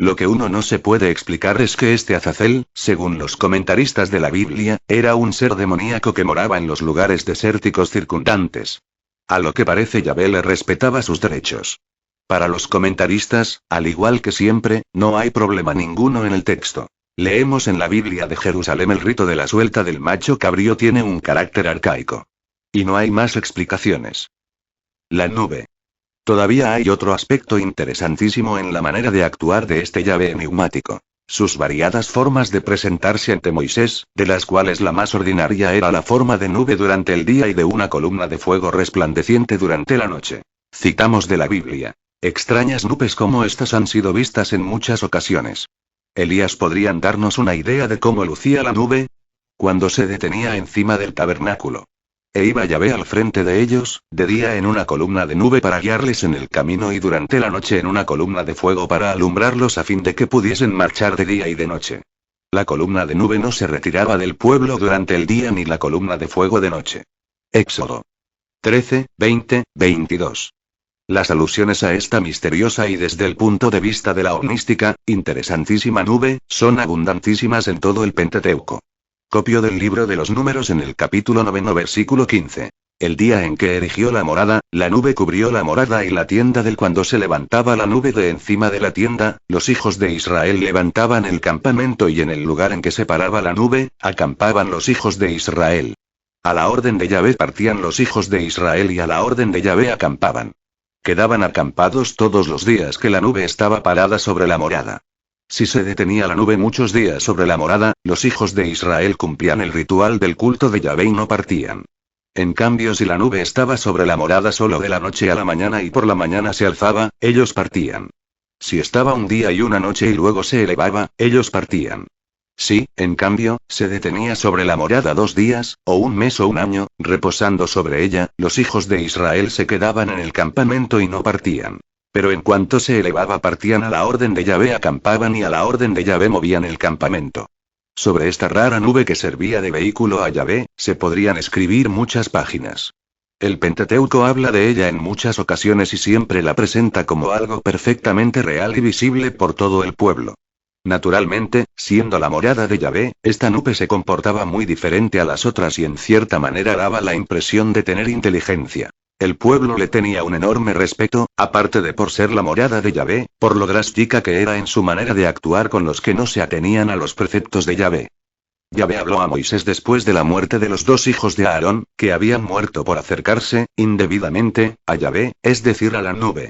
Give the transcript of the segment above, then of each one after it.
Lo que uno no se puede explicar es que este Azazel, según los comentaristas de la Biblia, era un ser demoníaco que moraba en los lugares desérticos circundantes. A lo que parece Yahvé le respetaba sus derechos. Para los comentaristas, al igual que siempre, no hay problema ninguno en el texto. Leemos en la Biblia de Jerusalén el rito de la suelta del macho cabrío tiene un carácter arcaico. Y no hay más explicaciones. La nube. Todavía hay otro aspecto interesantísimo en la manera de actuar de este Yahvé enigmático. Sus variadas formas de presentarse ante Moisés, de las cuales la más ordinaria era la forma de nube durante el día y de una columna de fuego resplandeciente durante la noche. Citamos de la Biblia. Extrañas nubes como estas han sido vistas en muchas ocasiones. ¿Elías podrían darnos una idea de cómo lucía la nube? Cuando se detenía encima del tabernáculo. E iba Yahvé al frente de ellos, de día en una columna de nube para guiarles en el camino y durante la noche en una columna de fuego para alumbrarlos a fin de que pudiesen marchar de día y de noche. La columna de nube no se retiraba del pueblo durante el día ni la columna de fuego de noche. Éxodo 13, 20, 22. Las alusiones a esta misteriosa y desde el punto de vista de la omnística, interesantísima nube, son abundantísimas en todo el Pentateuco. Copio del libro de los Números en el capítulo 9 versículo 15. El día en que erigió la morada, la nube cubrió la morada y la tienda del cuando se levantaba la nube de encima de la tienda, los hijos de Israel levantaban el campamento y en el lugar en que se paraba la nube, acampaban los hijos de Israel. A la orden de Yahvé partían los hijos de Israel y a la orden de Yahvé acampaban. Quedaban acampados todos los días que la nube estaba parada sobre la morada. Si se detenía la nube muchos días sobre la morada, los hijos de Israel cumplían el ritual del culto de Yahvé y no partían. En cambio, si la nube estaba sobre la morada solo de la noche a la mañana y por la mañana se alzaba, ellos partían. Si estaba un día y una noche y luego se elevaba, ellos partían. Si, en cambio, se detenía sobre la morada 2 días, o un mes o un año, reposando sobre ella, los hijos de Israel se quedaban en el campamento y no partían. Pero en cuanto se elevaba partían a la orden de Yahvé acampaban y a la orden de Yahvé movían el campamento. Sobre esta rara nube que servía de vehículo a Yahvé, se podrían escribir muchas páginas. El Pentateuco habla de ella en muchas ocasiones y siempre la presenta como algo perfectamente real y visible por todo el pueblo. Naturalmente, siendo la morada de Yahvé, esta nube se comportaba muy diferente a las otras y en cierta manera daba la impresión de tener inteligencia. El pueblo le tenía un enorme respeto, aparte de por ser la morada de Yahvé, por lo drástica que era en su manera de actuar con los que no se atenían a los preceptos de Yahvé. Yahvé habló a Moisés después de la muerte de los 2 hijos de Aarón, que habían muerto por acercarse, indebidamente, a Yahvé, es decir a la nube.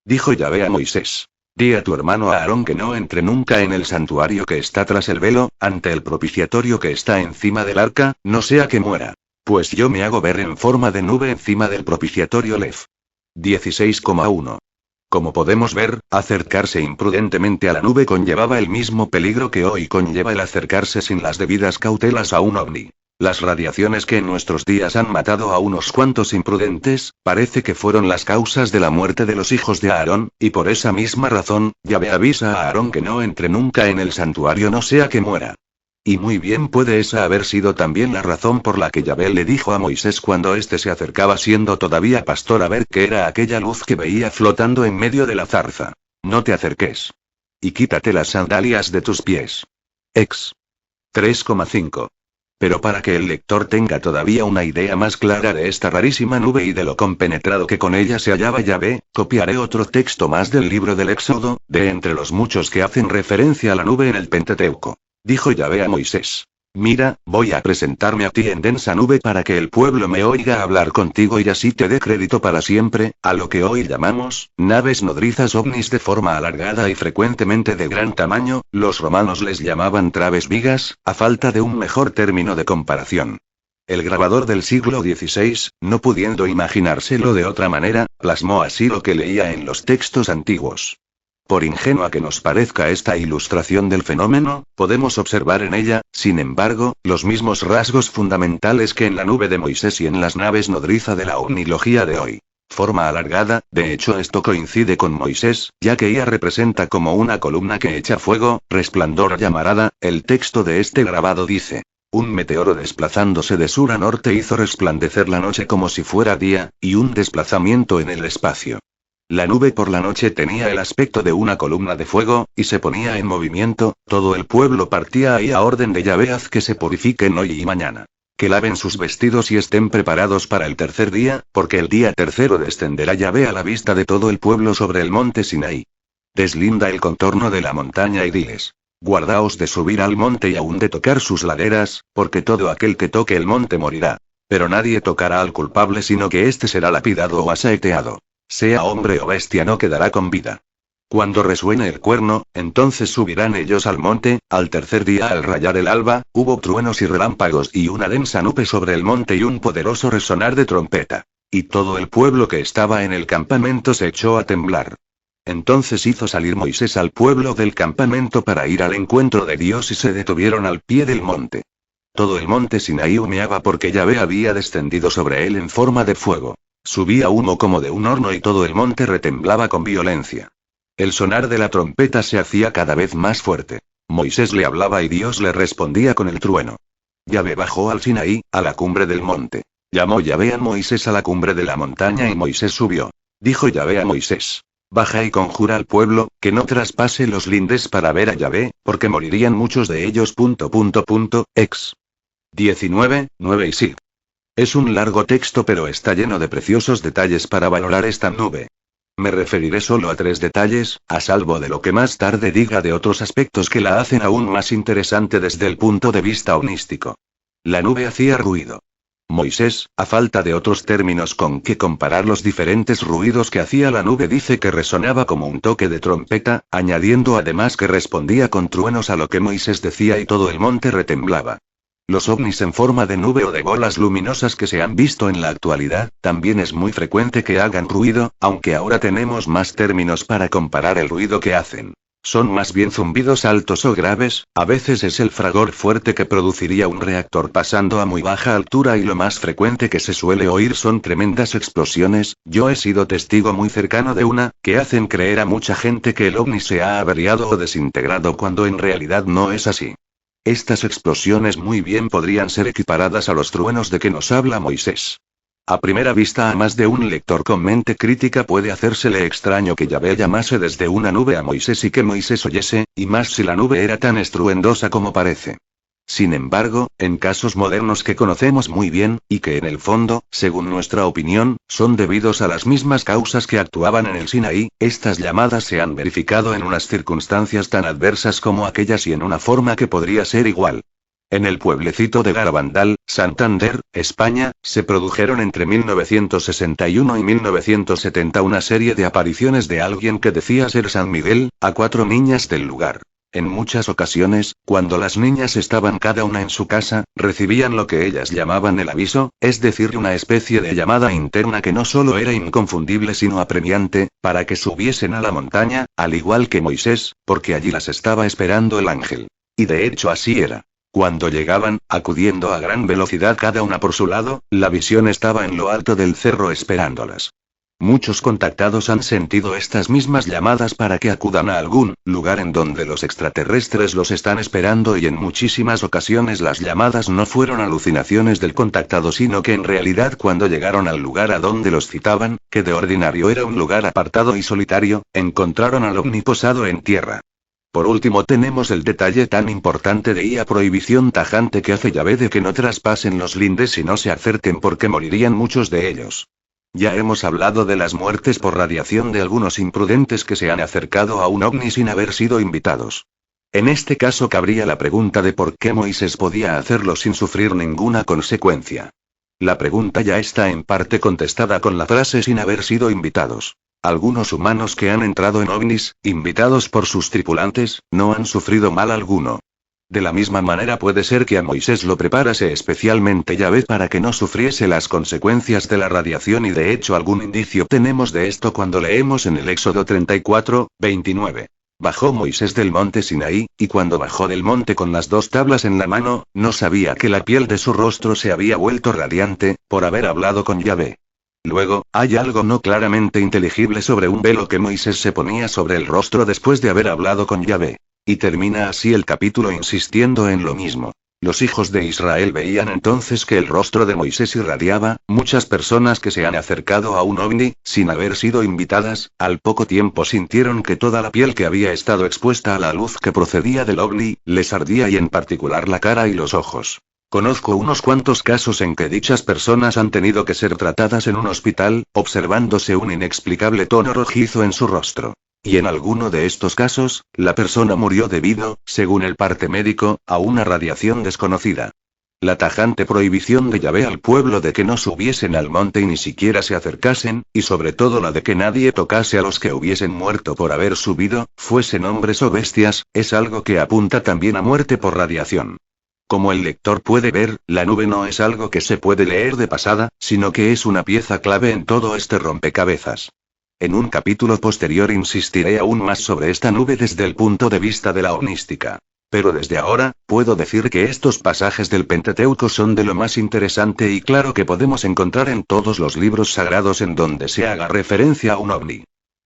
Dijo Yahvé a Moisés: Di a tu hermano Aarón que no entre nunca en el santuario que está tras el velo, ante el propiciatorio que está encima del arca, no sea que muera. Pues yo me hago ver en forma de nube encima del propiciatorio Lev. 16,1. Como podemos ver, acercarse imprudentemente a la nube conllevaba el mismo peligro que hoy conlleva el acercarse sin las debidas cautelas a un ovni. Las radiaciones que en nuestros días han matado a unos cuantos imprudentes, parece que fueron las causas de la muerte de los hijos de Aarón, y por esa misma razón, Yahvé avisa a Aarón que no entre nunca en el santuario no sea que muera. Y muy bien puede esa haber sido también la razón por la que Yahvé le dijo a Moisés cuando éste se acercaba siendo todavía pastor a ver qué era aquella luz que veía flotando en medio de la zarza. No te acerques. Y quítate las sandalias de tus pies. Ex. 3,5. Pero para que el lector tenga todavía una idea más clara de esta rarísima nube y de lo compenetrado que con ella se hallaba Yahvé, copiaré otro texto más del libro del Éxodo, de entre los muchos que hacen referencia a la nube en el Pentateuco. Dijo Yahvé a Moisés: Mira, voy a presentarme a ti en densa nube para que el pueblo me oiga hablar contigo y así te dé crédito para siempre, a lo que hoy llamamos, naves nodrizas ovnis de forma alargada y frecuentemente de gran tamaño, los romanos les llamaban traves vigas, a falta de un mejor término de comparación. El grabador del siglo XVI, no pudiendo imaginárselo de otra manera, plasmó así lo que leía en los textos antiguos. Por ingenua que nos parezca esta ilustración del fenómeno, podemos observar en ella, sin embargo, los mismos rasgos fundamentales que en la nube de Moisés y en las naves nodriza de la ovnilogía de hoy. Forma alargada, de hecho esto coincide con Moisés, ya que ella representa como una columna que echa fuego, resplandor llamarada, el texto de este grabado dice: un meteoro desplazándose de sur a norte hizo resplandecer la noche como si fuera día, y un desplazamiento en el espacio. La nube por la noche tenía el aspecto de una columna de fuego, y se ponía en movimiento, todo el pueblo partía ahí a orden de Yahvé: haz que se purifiquen hoy y mañana. Que laven sus vestidos y estén preparados para el tercer día, porque el día tercero descenderá Yahvé a la vista de todo el pueblo sobre el monte Sinaí. Deslinda el contorno de la montaña y diles: guardaos de subir al monte y aún de tocar sus laderas, porque todo aquel que toque el monte morirá. Pero nadie tocará al culpable sino que éste será lapidado o asaeteado. Sea hombre o bestia, no quedará con vida. Cuando resuene el cuerno, entonces subirán ellos al monte. Al tercer día, al rayar el alba, hubo truenos y relámpagos y una densa nube sobre el monte y un poderoso resonar de trompeta. Y todo el pueblo que estaba en el campamento se echó a temblar. Entonces hizo salir Moisés al pueblo del campamento para ir al encuentro de Dios y se detuvieron al pie del monte. Todo el monte Sinaí humeaba porque Yahvé había descendido sobre él en forma de fuego. Subía humo como de un horno y todo el monte retemblaba con violencia. El sonar de la trompeta se hacía cada vez más fuerte. Moisés le hablaba y Dios le respondía con el trueno. Yahvé bajó al Sinaí, a la cumbre del monte. Llamó Yahvé a Moisés a la cumbre de la montaña y Moisés subió. Dijo Yahvé a Moisés: baja y conjura al pueblo, que no traspase los lindes para ver a Yahvé, porque morirían muchos de ellos. Ex. 19, 9 y sig. Es un largo texto pero está lleno de preciosos detalles para valorar esta nube. Me referiré solo a 3 detalles, a salvo de lo que más tarde diga de otros aspectos que la hacen aún más interesante desde el punto de vista ovnístico. La nube hacía ruido. Moisés, a falta de otros términos con que comparar los diferentes ruidos que hacía la nube, dice que resonaba como un toque de trompeta, añadiendo además que respondía con truenos a lo que Moisés decía y todo el monte retemblaba. Los ovnis en forma de nube o de bolas luminosas que se han visto en la actualidad, también es muy frecuente que hagan ruido, aunque ahora tenemos más términos para comparar el ruido que hacen. Son más bien zumbidos altos o graves, a veces es el fragor fuerte que produciría un reactor pasando a muy baja altura y lo más frecuente que se suele oír son tremendas explosiones. Yo he sido testigo muy cercano de una, que hacen creer a mucha gente que el ovni se ha averiado o desintegrado cuando en realidad no es así. Estas explosiones muy bien podrían ser equiparadas a los truenos de que nos habla Moisés. A primera vista, a más de un lector con mente crítica puede hacérsele extraño que Yahvé llamase desde una nube a Moisés y que Moisés oyese, y más si la nube era tan estruendosa como parece. Sin embargo, en casos modernos que conocemos muy bien, y que en el fondo, según nuestra opinión, son debidos a las mismas causas que actuaban en el Sinaí, estas llamadas se han verificado en unas circunstancias tan adversas como aquellas y en una forma que podría ser igual. En el pueblecito de Garabandal, Santander, España, se produjeron entre 1961 y 1970 una serie de apariciones de alguien que decía ser San Miguel, a 4 niñas del lugar. En muchas ocasiones, cuando las niñas estaban cada una en su casa, recibían lo que ellas llamaban el aviso, es decir, una especie de llamada interna que no solo era inconfundible sino apremiante, para que subiesen a la montaña, al igual que Moisés, porque allí las estaba esperando el ángel. Y de hecho así era. Cuando llegaban, acudiendo a gran velocidad cada una por su lado, la visión estaba en lo alto del cerro esperándolas. Muchos contactados han sentido estas mismas llamadas para que acudan a algún lugar en donde los extraterrestres los están esperando y en muchísimas ocasiones las llamadas no fueron alucinaciones del contactado sino que en realidad cuando llegaron al lugar a donde los citaban, que de ordinario era un lugar apartado y solitario, encontraron al ovni posado en tierra. Por último tenemos el detalle tan importante de la prohibición tajante que hace Yahvé de que no traspasen los lindes y no se acerquen porque morirían muchos de ellos. Ya hemos hablado de las muertes por radiación de algunos imprudentes que se han acercado a un ovni sin haber sido invitados. En este caso cabría la pregunta de por qué Moisés podía hacerlo sin sufrir ninguna consecuencia. La pregunta ya está en parte contestada con la frase sin haber sido invitados. Algunos humanos que han entrado en ovnis, invitados por sus tripulantes, no han sufrido mal alguno. De la misma manera puede ser que a Moisés lo preparase especialmente Yahvé para que no sufriese las consecuencias de la radiación y de hecho algún indicio tenemos de esto cuando leemos en el Éxodo 34, 29. Bajó Moisés del monte Sinaí, y cuando bajó del monte con las 2 tablas en la mano, no sabía que la piel de su rostro se había vuelto radiante, por haber hablado con Yahvé. Luego, hay algo no claramente inteligible sobre un velo que Moisés se ponía sobre el rostro después de haber hablado con Yahvé. Y termina así el capítulo insistiendo en lo mismo. Los hijos de Israel veían entonces que el rostro de Moisés irradiaba. Muchas personas que se han acercado a un ovni, sin haber sido invitadas, al poco tiempo sintieron que toda la piel que había estado expuesta a la luz que procedía del ovni, les ardía y en particular la cara y los ojos. Conozco unos cuantos casos en que dichas personas han tenido que ser tratadas en un hospital, observándose un inexplicable tono rojizo en su rostro. Y en alguno de estos casos, la persona murió debido, según el parte médico, a una radiación desconocida. La tajante prohibición de Yahvé al pueblo de que no subiesen al monte y ni siquiera se acercasen, y sobre todo la de que nadie tocase a los que hubiesen muerto por haber subido, fuesen hombres o bestias, es algo que apunta también a muerte por radiación. Como el lector puede ver, la nube no es algo que se puede leer de pasada, sino que es una pieza clave en todo este rompecabezas. En un capítulo posterior insistiré aún más sobre esta nube desde el punto de vista de la ovnística. Pero desde ahora, puedo decir que estos pasajes del Pentateuco son de lo más interesante y claro que podemos encontrar en todos los libros sagrados en donde se haga referencia a un ovni.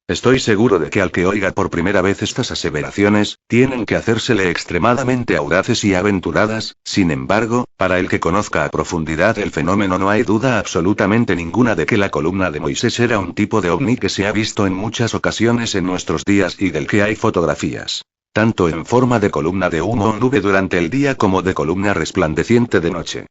Estoy seguro de que al que oiga por primera vez estas aseveraciones, tienen que hacérsele extremadamente audaces y aventuradas. Sin embargo, para el que conozca a profundidad el fenómeno no hay duda absolutamente ninguna de que la columna de Moisés era un tipo de ovni que se ha visto en muchas ocasiones en nuestros días y del que hay fotografías. Tanto en forma de columna de humo o nube durante el día como de columna resplandeciente de noche.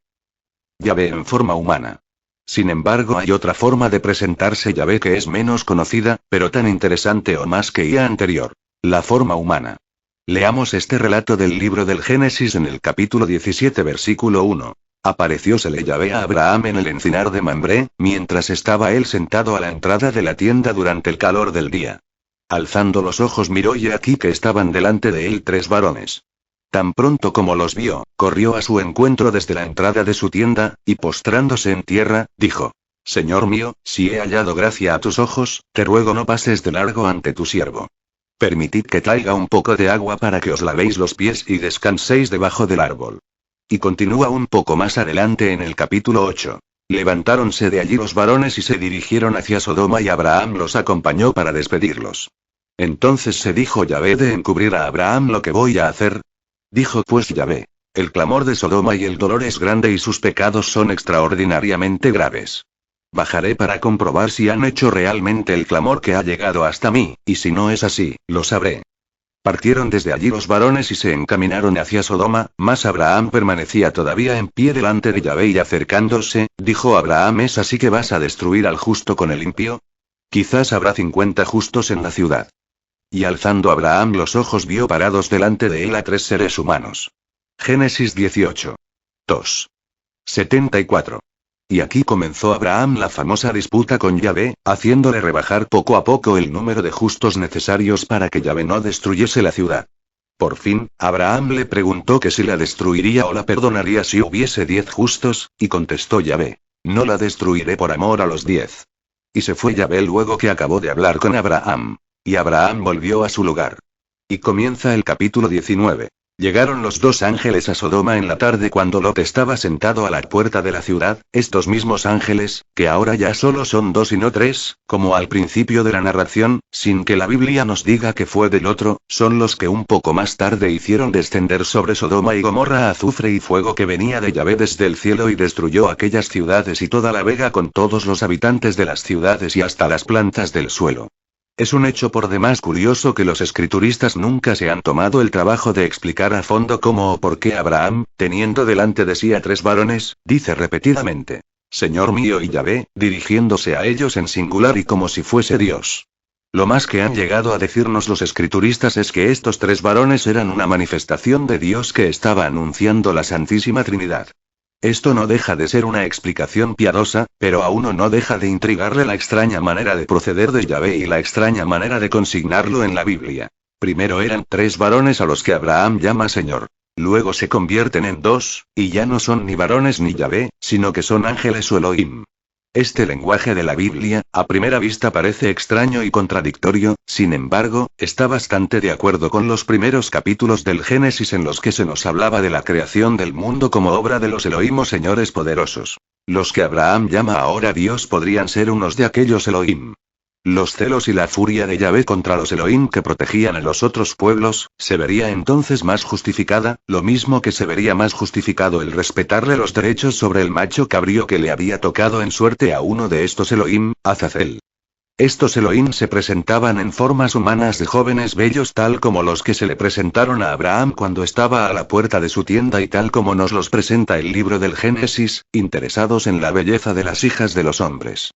Yahvé en forma humana. Sin embargo, hay otra forma de presentarse Yahvé que es menos conocida, pero tan interesante o más que la anterior. La forma humana. Leamos este relato del libro del Génesis en el capítulo 17 versículo 1. Apareciósele Yahvé a Abraham en el encinar de Mambré, mientras estaba él sentado a la entrada de la tienda durante el calor del día. Alzando los ojos miró y aquí que estaban delante de él 3 varones. Tan pronto como los vio, corrió a su encuentro desde la entrada de su tienda, y postrándose en tierra, dijo: Señor mío, si he hallado gracia a tus ojos, te ruego no pases de largo ante tu siervo. Permitid que traiga un poco de agua para que os lavéis los pies y descanséis debajo del árbol. Y continúa un poco más adelante en el capítulo 8. Levantáronse de allí los varones y se dirigieron hacia Sodoma y Abraham los acompañó para despedirlos. Entonces se dijo Yahvé de encubrir a Abraham lo que voy a hacer. Dijo pues Yahvé: el clamor de Sodoma y el dolor es grande y sus pecados son extraordinariamente graves. Bajaré para comprobar si han hecho realmente el clamor que ha llegado hasta mí, y si no es así, lo sabré. Partieron desde allí los varones y se encaminaron hacia Sodoma, mas Abraham permanecía todavía en pie delante de Yahvé y acercándose, dijo Abraham: ¿es así que vas a destruir al justo con el impío? Quizás habrá 50 justos en la ciudad. Y alzando Abraham los ojos vio parados delante de él a 3 seres humanos. Génesis 18. 2. 74. Y aquí comenzó Abraham la famosa disputa con Yahvé, haciéndole rebajar poco a poco el número de justos necesarios para que Yahvé no destruyese la ciudad. Por fin, Abraham le preguntó que si la destruiría o la perdonaría si hubiese 10 justos, y contestó Yahvé: no la destruiré por amor a los 10. Y se fue Yahvé luego que acabó de hablar con Abraham. Y Abraham volvió a su lugar. Y comienza el capítulo 19. Llegaron los 2 ángeles a Sodoma en la tarde cuando Lot estaba sentado a la puerta de la ciudad. Estos mismos ángeles, que ahora ya solo son 2 y no 3, como al principio de la narración, sin que la Biblia nos diga que fue del otro, son los que un poco más tarde hicieron descender sobre Sodoma y Gomorra azufre y fuego que venía de Yahvé desde el cielo y destruyó aquellas ciudades y toda la vega con todos los habitantes de las ciudades y hasta las plantas del suelo. Es un hecho por demás curioso que los escrituristas nunca se han tomado el trabajo de explicar a fondo cómo o por qué Abraham, teniendo delante de sí a 3 varones, dice repetidamente: Señor mío y Yahvé, dirigiéndose a ellos en singular y como si fuese Dios. Lo más que han llegado a decirnos los escrituristas es que estos 3 varones eran una manifestación de Dios que estaba anunciando la Santísima Trinidad. Esto no deja de ser una explicación piadosa, pero a uno no deja de intrigarle la extraña manera de proceder de Yahvé y la extraña manera de consignarlo en la Biblia. Primero eran 3 varones a los que Abraham llama Señor. Luego se convierten en 2, y ya no son ni varones ni Yahvé, sino que son ángeles o Elohim. Este lenguaje de la Biblia, a primera vista parece extraño y contradictorio, sin embargo, está bastante de acuerdo con los primeros capítulos del Génesis en los que se nos hablaba de la creación del mundo como obra de los Elohim o señores poderosos. Los que Abraham llama ahora Dios podrían ser unos de aquellos Elohim. Los celos y la furia de Yahvé contra los Elohim que protegían a los otros pueblos, se vería entonces más justificada, lo mismo que se vería más justificado el respetarle los derechos sobre el macho cabrío que le había tocado en suerte a uno de estos Elohim, Azazel. Estos Elohim se presentaban en formas humanas de jóvenes bellos tal como los que se le presentaron a Abraham cuando estaba a la puerta de su tienda y tal como nos los presenta el libro del Génesis, interesados en la belleza de las hijas de los hombres.